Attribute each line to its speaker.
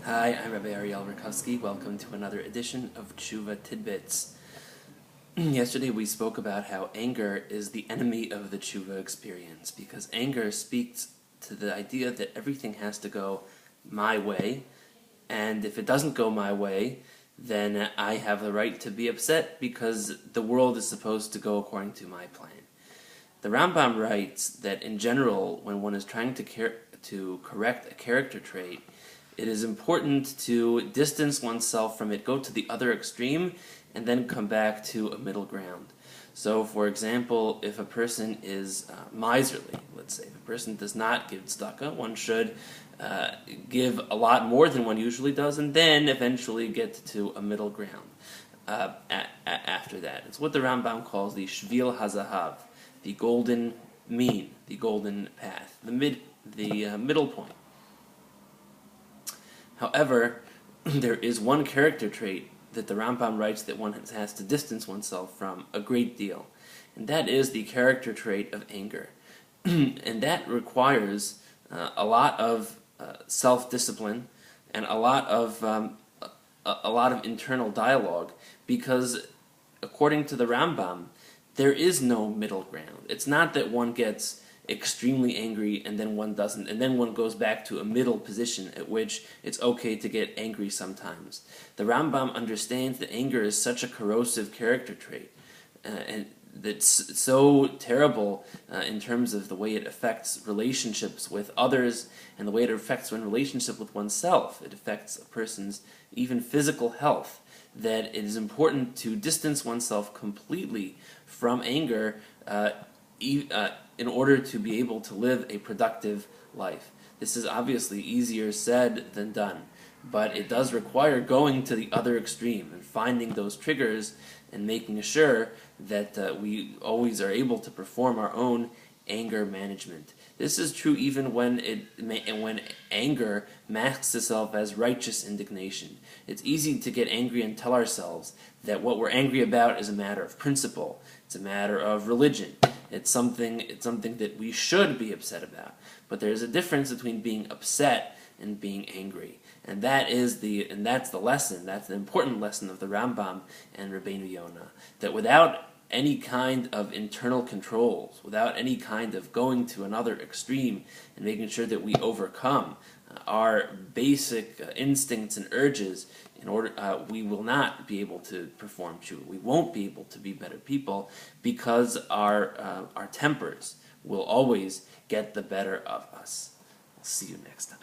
Speaker 1: Hi, I'm Rabbi Rackovsky. Welcome to another edition of Teshuvah Tidbits. Yesterday we spoke about how anger is the enemy of the Teshuvah experience, because anger speaks to the idea that everything has to go my way, and if it doesn't go my way, then I have the right to be upset because the world is supposed to go according to my plan. The Rambam writes that in general, when one is trying to correct a character trait, it is important to distance oneself from it, go to the other extreme, and then come back to a middle ground. So, for example, if a person is miserly, let's say, if a person does not give tzedakah, one should give a lot more than one usually does, and then eventually get to a middle ground after that. It's what the Rambam calls the shvil hazahav, the golden mean, the golden path, the middle point. However, there is one character trait that the Rambam writes that one has to distance oneself from a great deal, and that is the character trait of anger. And that requires a lot of self-discipline and a lot of internal dialogue, because according to the Rambam, there is no middle ground. It's not that one gets extremely angry and then one doesn't, and then one goes back to a middle position at which it's okay to get angry sometimes. The Rambam understands that anger is such a corrosive character trait, and that's so terrible in terms of the way it affects relationships with others and the way it affects one relationship with oneself. It affects a person's even physical health, that it is important to distance oneself completely from anger in order to be able to live a productive life. This is obviously easier said than done, but it does require going to the other extreme and finding those triggers and making sure that we always are able to perform our own anger management. This is true even when anger masks itself as righteous indignation. It's easy to get angry and tell ourselves that what we're angry about is a matter of principle. It's a matter of religion. It's something that we should be upset about. But there's a difference between being upset and being angry. And that's the lesson, that's the important lesson of the Rambam and Rabbeinu Yonah, that without any kind of internal controls, without any kind of going to another extreme and making sure that we overcome our basic instincts and urges, we will not be able to perform tshuva. We won't be able to be better people because our tempers will always get the better of us. I'll see you next time.